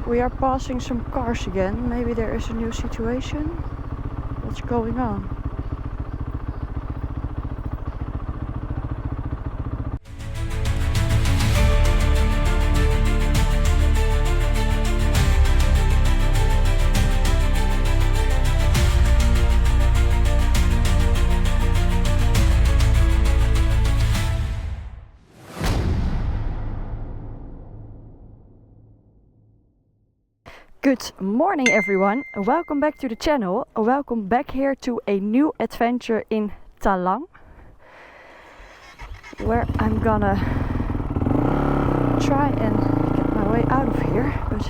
We are passing some cars again. Maybe there is a new situation. What's going on? Good morning everyone, welcome back to the channel, welcome back here to a new adventure in Talang, where I'm gonna try and get my way out of here, but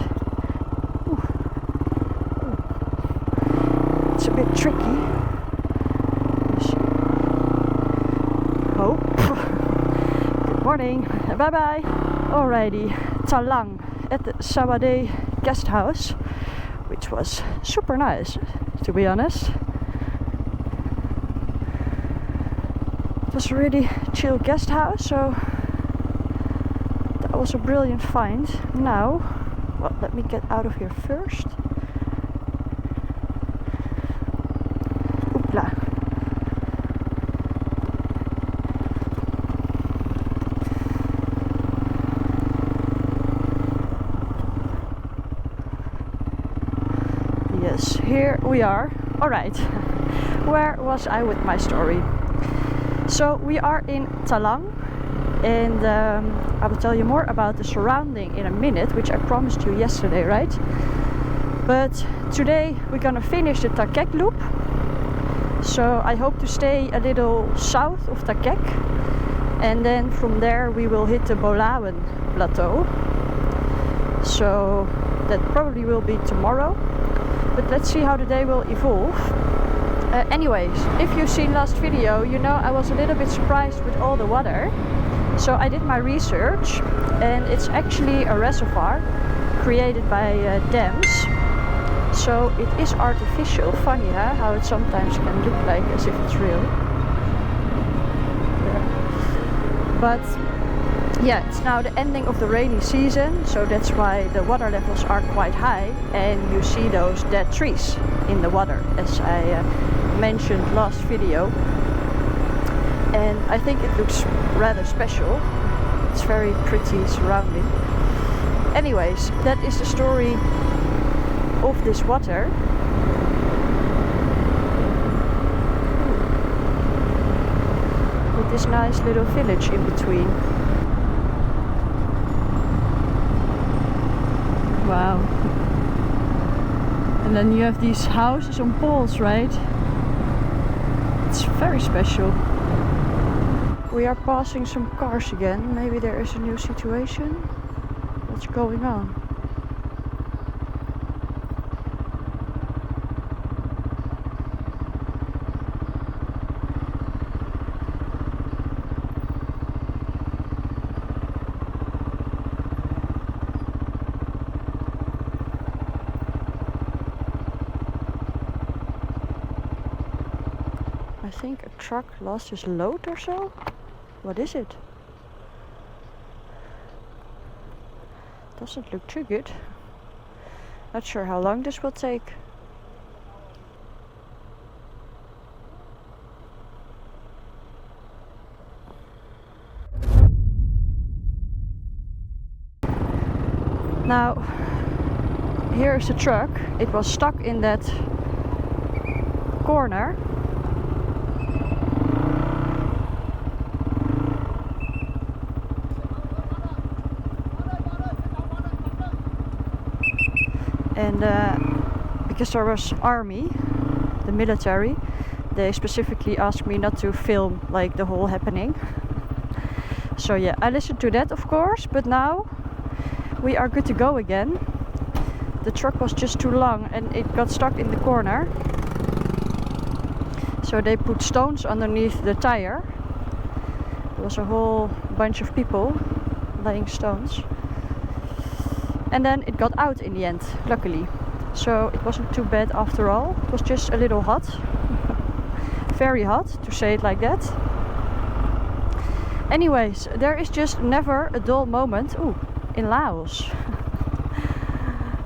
it's a bit tricky. Oh, good morning, bye bye. Alrighty, Talang at the S01E54 guest house, which was super nice, to be honest. It was a really chill guest house, so that was a brilliant find. Now, well, let me get out of here first. Oopla. Yes, here we are. Alright, where was I with my story? So we are in Talang, and I will tell you more about the surrounding in a minute, which I promised you yesterday, right? But today we're gonna finish the Thakhek Loop. So I hope to stay a little south of Thakhek, and then from there we will hit the Bolawan plateau. So that probably will be tomorrow. But let's see how the day will evolve. Anyways, if you've seen last video, you know I was a little bit surprised with all the water. So I did my research, and it's actually a reservoir created by dams. So it is artificial. Funny, huh? How it sometimes can look like as if it's real. Yeah. But yeah, it's now the ending of the rainy season, so that's why the water levels are quite high, and you see those dead trees in the water, as I mentioned last video. And I think it looks rather special. It's very pretty surrounding. Anyways, that is the story of this water. With this nice little village in between. Wow. And then you have these houses on poles, right? It's very special. We are passing some cars again. Maybe there is a new situation. What's going on? I think a truck lost his load or so? What is it? Doesn't look too good. Not sure how long this will take. Now, here is the truck. It was stuck in that corner. And because there was army, the military, they specifically asked me not to film like the whole happening. So yeah, I listened to that of course, but now we are good to go again. The truck was just too long and it got stuck in the corner. So they put stones underneath the tire. There was a whole bunch of people laying stones. And then it got out in the end, luckily. So it wasn't too bad after all. It was just a little hot. Very hot, to say it like that. Anyways, there is just never a dull moment. Ooh, in Laos.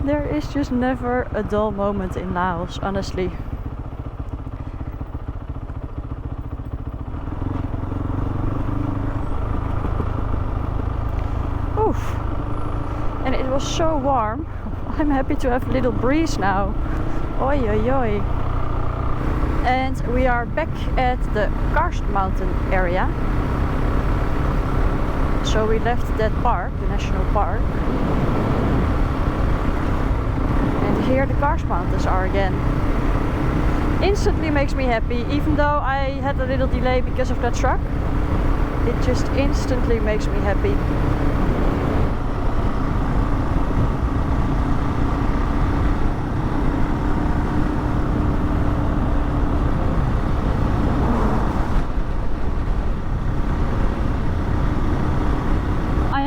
There is just never a dull moment in Laos, honestly. Oof. And it was so warm. I'm happy to have a little breeze now. Oi oi oi. And we are back at the Karst mountain area. So we left that park, the national park. And here the Karst mountains are again. Instantly makes me happy, even though I had a little delay because of that truck. It just instantly makes me happy.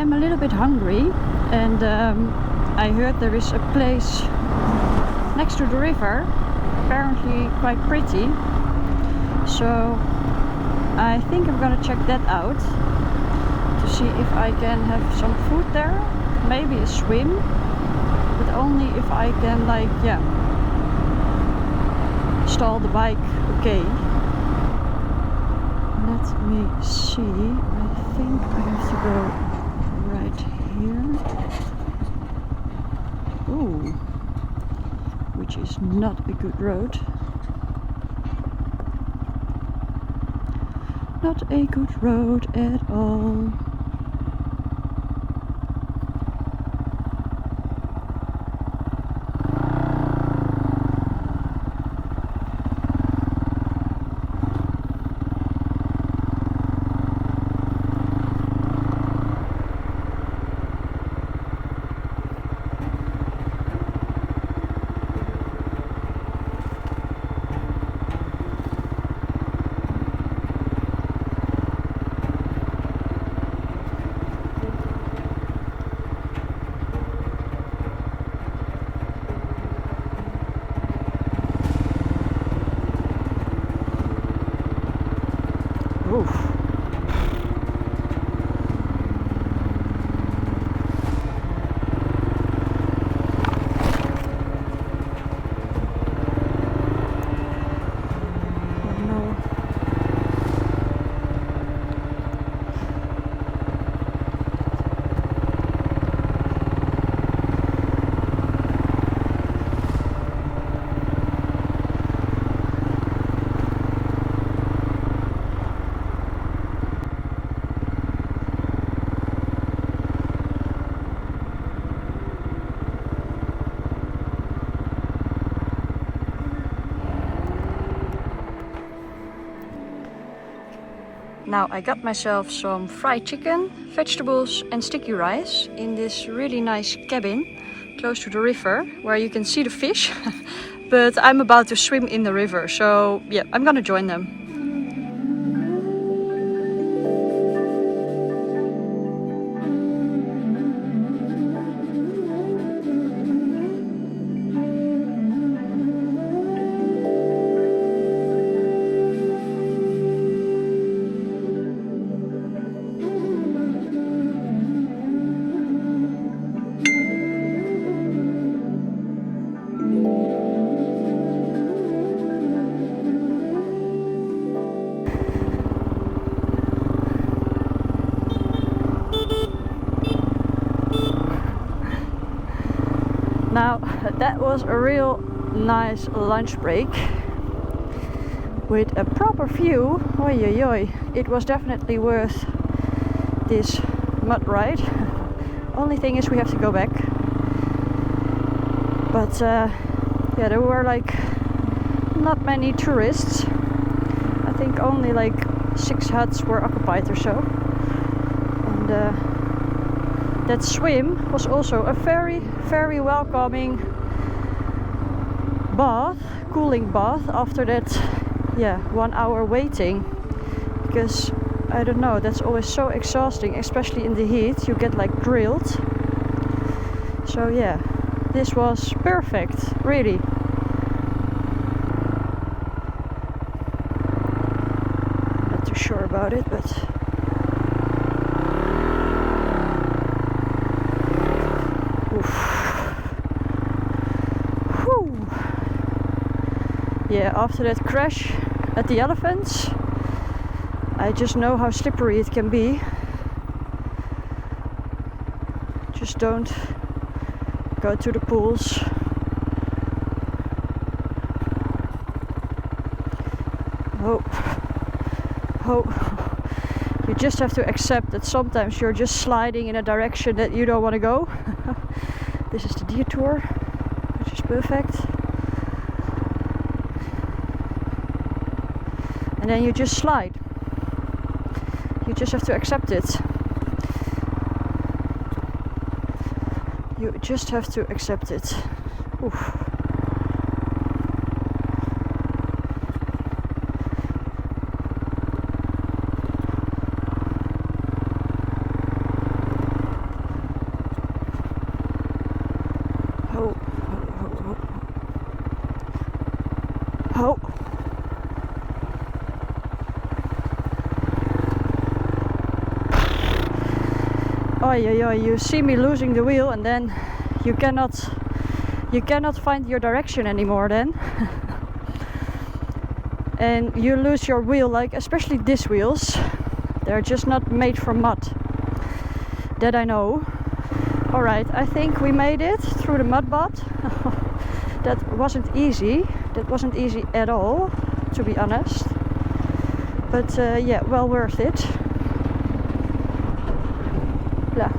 A little bit hungry, and I heard there is a place next to the river, apparently quite pretty, so I think I'm gonna check that out to see if I can have some food there, maybe a swim, but only if I can, like, yeah, stall the bike. Okay, let me see. I think I have to go right here. Ooh, which is not a good road. Not a good road at all. Oof. Now I got myself some fried chicken, vegetables and sticky rice in this really nice cabin close to the river where you can see the fish. But I'm about to swim in the river, so yeah, I'm gonna join them. Now that was a real nice lunch break with a proper view. Oi oi oi, it was definitely worth this mud ride. Only thing is we have to go back. But yeah, there were like not many tourists. I think only like 6 huts were occupied or so. And that swim was also a very welcoming bath, cooling bath after that, yeah, 1 hour waiting, because I don't know, that's always so exhausting, especially in the heat. You get like grilled. So yeah, this was perfect, really. Not too sure about it, but oof. yeah, after that crash at the elephants, I just know how slippery it can be. Just don't go to the pools. Oh, you just have to accept that sometimes you're just sliding in a direction that you don't want to go. This is the detour, which is perfect. And then you just slide. You just have to accept it. You just have to accept it. Oof. Oh. Oi, you see me losing the wheel, and then you cannot find your direction anymore then. And you lose your wheel, like especially these wheels. They're just not made for mud. That I know. Alright, I think we made it through the mud bot. That wasn't easy. That wasn't easy at all, to be honest. But yeah, well worth it. Yeah,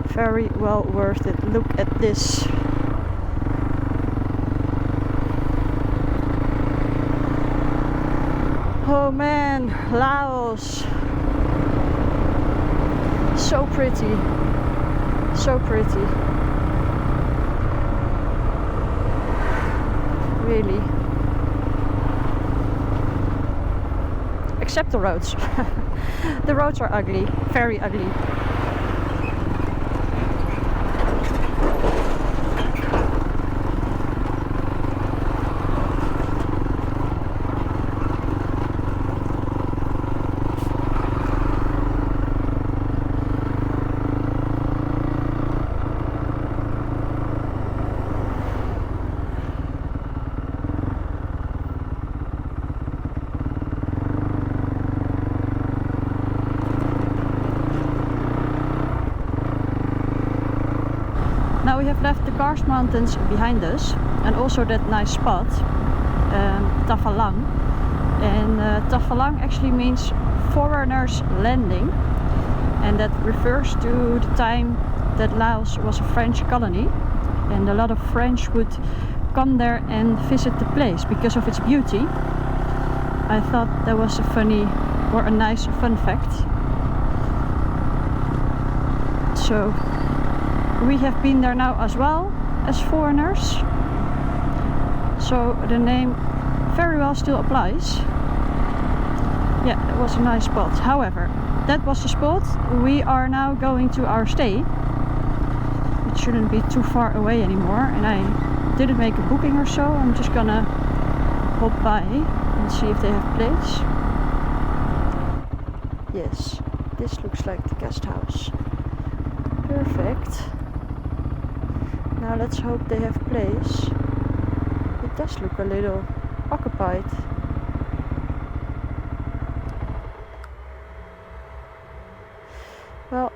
very well worth it. Look at this. Oh man, Laos. So pretty. So pretty. Really. Except the roads. The roads are ugly, very ugly. Now we have left the Karst Mountains behind us, and also that nice spot, Talang. And Talang actually means foreigners landing, and that refers to the time that Laos was a French colony, and a lot of French would come there and visit the place because of its beauty. I thought that was a funny or a nice fun fact. So we have been there now as well as foreigners, so the name very well still applies. Yeah, that was a nice spot. However, that was the spot. We are now going to our stay. It shouldn't be too far away anymore, and I didn't make a booking or so. I'm just gonna hop by and see if they have place. Yes, this looks like the guest house. Perfect. Now let's hope they have place. It does look a little occupied. Well,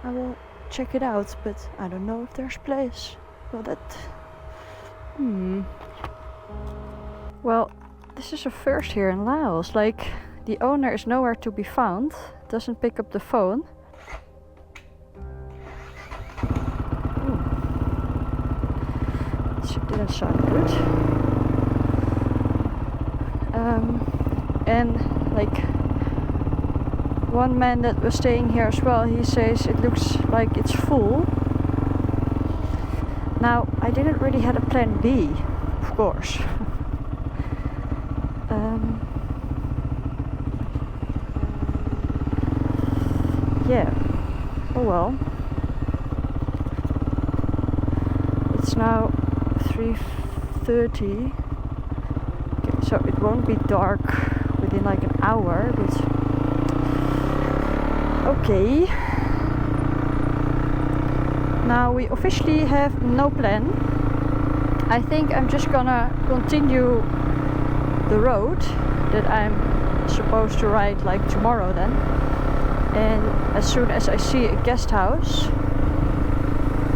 I will check it out, but I don't know if there's place. Well, Well, this is a first here in Laos. Like, the owner is nowhere to be found. Doesn't pick up the phone. Didn't sound good. And like one man that was staying here as well, he says it looks like it's full. Now, I didn't really have a plan B, of course. Yeah, oh well. It's now 3:30. Okay, so it won't be dark within like an hour, but okay. Now we officially have no plan. I think I'm just gonna continue the road that I'm supposed to ride like tomorrow then. And as soon as I see a guest house,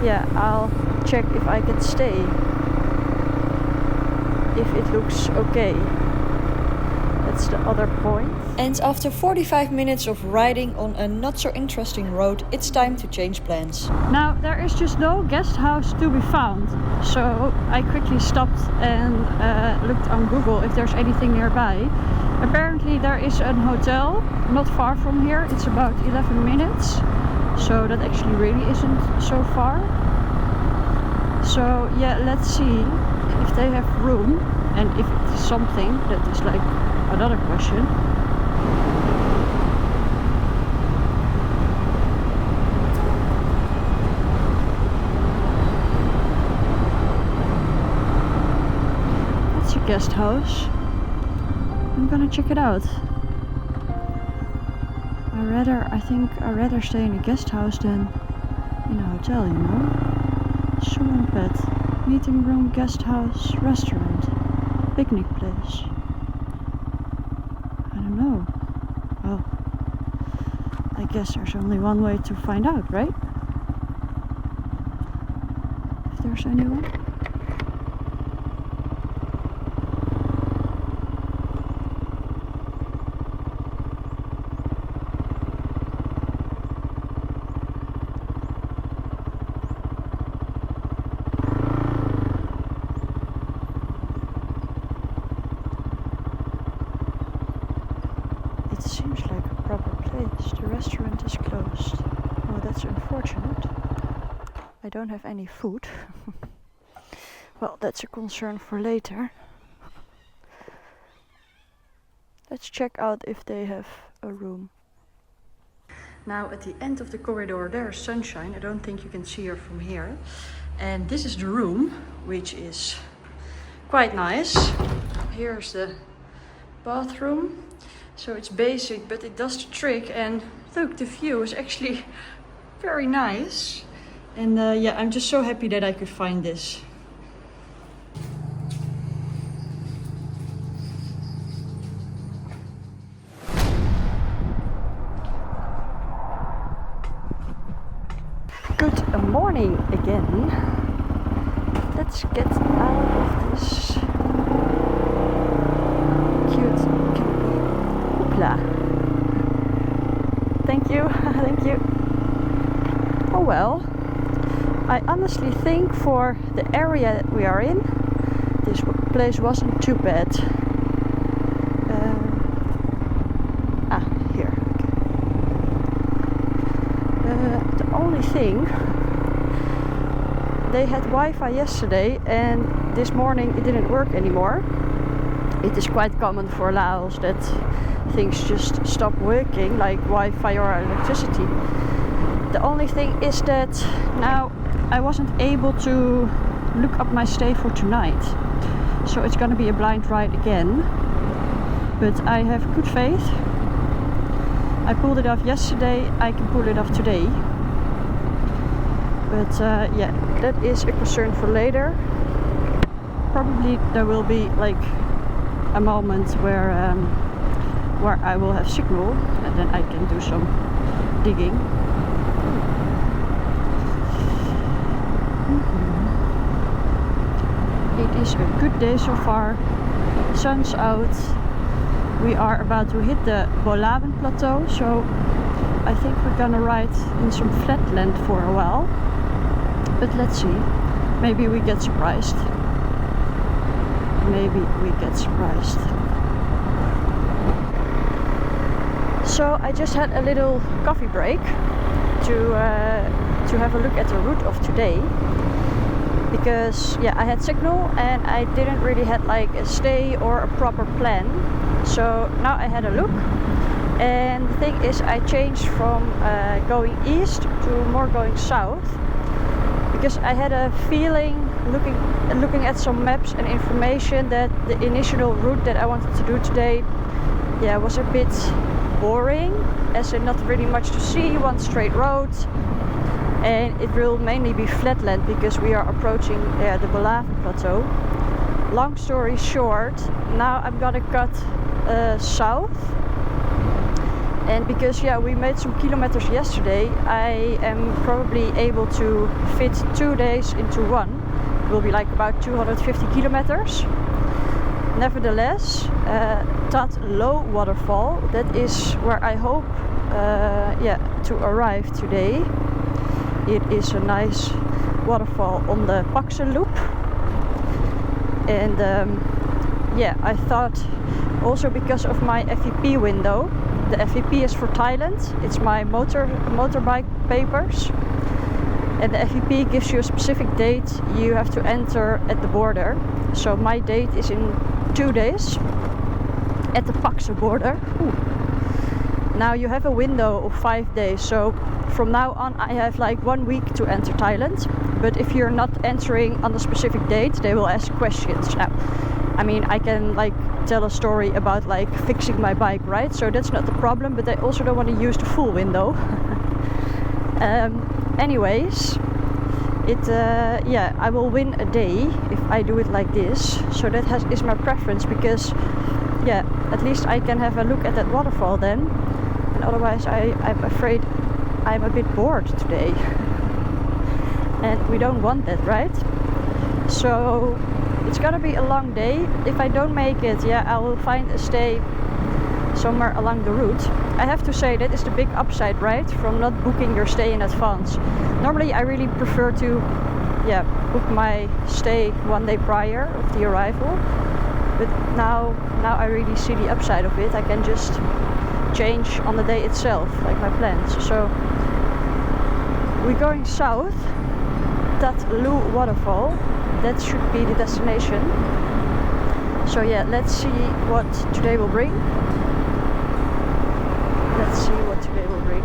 yeah, I'll check if I can stay, if it looks okay. That's the other point. And after 45 minutes of riding on a not so interesting road, it's time to change plans. Now there is just no guest house to be found, so I quickly stopped and looked on Google if there's anything nearby. Apparently there is a hotel not far from here. It's about 11 minutes, so that actually really isn't so far. So yeah, let's see if they have room, and if it is something that is like another question. That's a guest house. I'm gonna check it out. I think I'd rather stay in a guest house than in a hotel, you know? Swimming bed, meeting room, guest house, restaurant, picnic place. I don't know. Well, I guess there's only one way to find out, right? If there's anyone. Seems like a proper place. The restaurant is closed. Oh, that's unfortunate. I don't have any food. Well, that's a concern for later. Let's check out if they have a room. Now at the end of the corridor there's sunshine. I don't think you can see her from here. And this is the room, which is quite nice. Here's the bathroom. So it's basic, but it does the trick, and look, the view is actually very nice. And yeah, I'm just so happy that I could find this. Good morning again. Let's get out of this cute Thank you, thank you. Oh well, I honestly think for the area that we are in, this place wasn't too bad. Here. Okay. The only thing, they had Wi-Fi yesterday and this morning it didn't work anymore. It is quite common for Laos that things just stop working, like Wi-Fi or electricity. The only thing is that now I wasn't able to look up my stay for tonight. So it's gonna be a blind ride again. But I have good faith. I pulled it off yesterday, I can pull it off today. But yeah, that is a concern for later. Probably there will be like a moment where I will have signal, and then I can do some digging. It is a good day so far. Sun's out. We are about to hit the Bolaven plateau, so I think we're gonna ride in some flatland for a while. But let's see. Maybe we get surprised. Maybe we get surprised. So I just had a little coffee break to have a look at the route of today, because yeah, I had signal and I didn't really had like a stay or a proper plan. So now I had a look, and the thing is I changed from going east to more going south, because I had a feeling looking at some maps and information that the initial route that I wanted to do today, yeah, was a bit boring, as in not really much to see, one straight road, and it will mainly be flatland because we are approaching the Bolaven plateau. long story short, now I'm gonna cut south. And because we made some kilometers yesterday, I am probably able to fit 2 days into one. It will be like about 250 kilometers. Nevertheless, that low waterfall, that is where I hope to arrive today. It is a nice waterfall on the Thakhek Loop. And I thought also because of my FEP window. The FEP is for Thailand. It's my motorbike papers. And the FEP gives you a specific date you have to enter at the border. So my date is in 2 days at the Thakhek border. Ooh. Now you have a window of 5 days. So from now on I have like 1 week to enter Thailand. But if you're not entering on a specific date, they will ask questions. Now, I mean, I can like tell a story about like fixing my bike, right? So that's not the problem, but I also don't want to use the full window. Anyways, I will win a day if I do it like this. So that is my preference because at least I can have a look at that waterfall then. And otherwise I'm afraid I'm a bit bored today. And we don't want that, right? So it's gonna be a long day. If I don't make it, I will find a stay somewhere along the route. I have to say that is the big upside, right? From not booking your stay in advance. Normally I really prefer to book my stay 1 day prior of the arrival. But now I really see the upside of it. I can just change on the day itself, like my plans. So we're going south. Thakhek Loop waterfall, that should be the destination. So let's see what today will bring. Let's see what today will bring.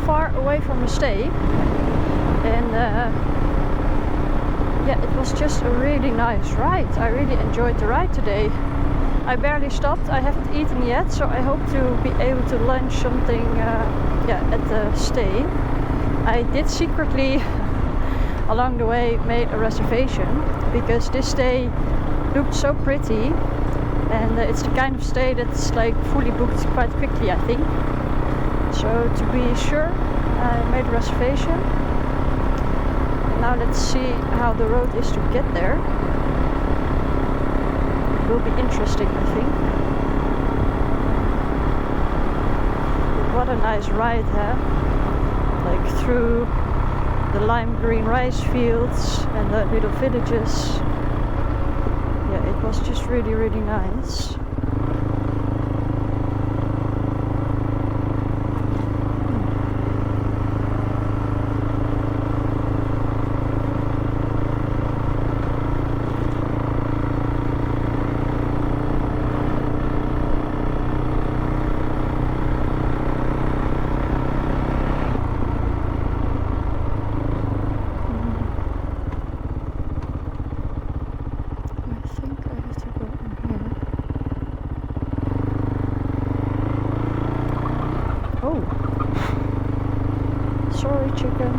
Far away from the stay, and it was just a really nice ride. I really enjoyed the ride today. I barely stopped. I haven't eaten yet, so I hope to be able to lunch something at the stay. I did secretly along the way made a reservation because this stay looked so pretty, and it's the kind of stay that's like fully booked quite quickly, I think. So to be sure, I made a reservation. Now let's see how the road is to get there. It will be interesting, I think. What a nice ride, huh? Like through the lime green rice fields and the little villages. Yeah, it was just really, really nice. Sorry, chicken.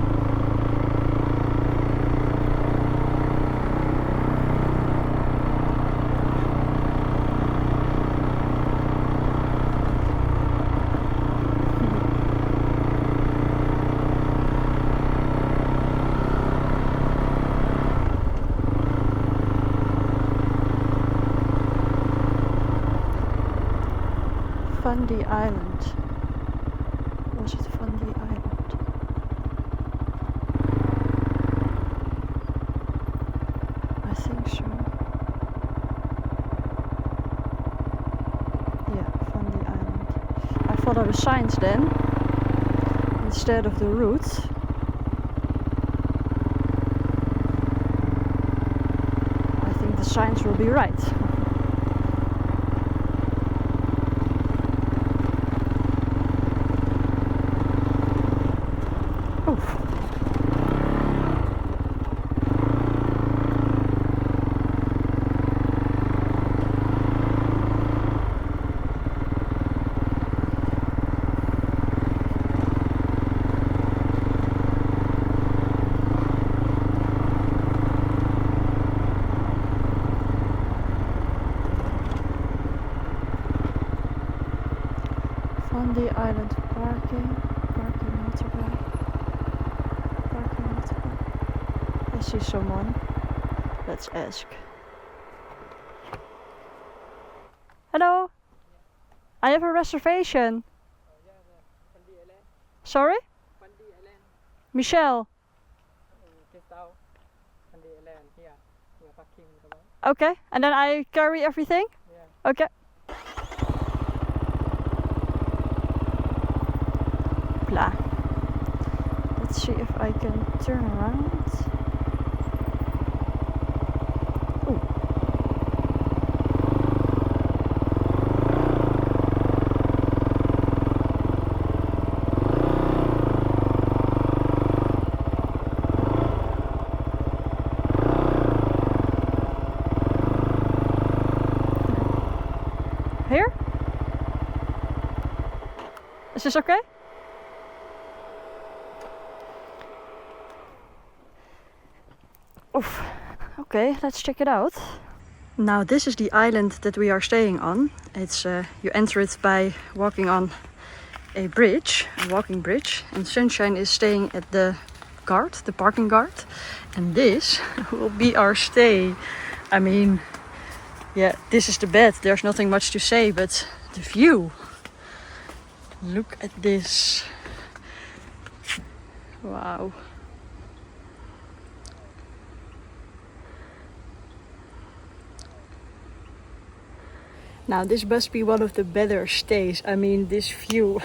Fundy Island. Was it Fundy Island? I think so. Yeah, Fundy Island. I follow the signs then, instead of the route. I think the signs will be right. Fundy Island parking motorbike. I see someone. Let's ask. Hello. I have a reservation. Sorry? Michelle. Okay, and then I carry everything? Yeah. Okay. Blah. Let's see if I can turn around. Ooh. Here? Is this okay? Oof. Okay, let's check it out. Now this is the island that we are staying on. It's you enter it by walking on a bridge, a walking bridge, and Sunshine is staying at the guard, the parking guard, and this will be our stay. I mean, yeah, this is the bed. There's nothing much to say, but the view. Look at this. Wow. Now this must be one of the better stays. I mean, this view,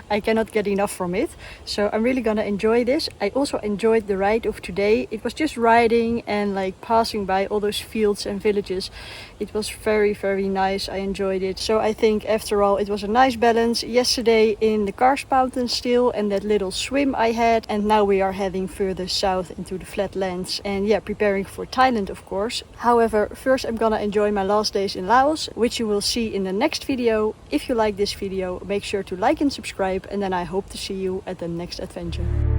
I cannot get enough from it. So I'm really gonna enjoy this. I also enjoyed the ride of today. It was just riding and like passing by all those fields and villages. It was very, very nice. I enjoyed it. So I think after all, it was a nice balance. Yesterday in the Karst Mountains still, and that little swim I had. And now we are heading further south into the flatlands. And yeah, preparing for Thailand, of course. However, first I'm gonna enjoy my last days in Laos, which you will see in the next video. If you like this video, make sure to like and subscribe, and then I hope to see you at the next adventure.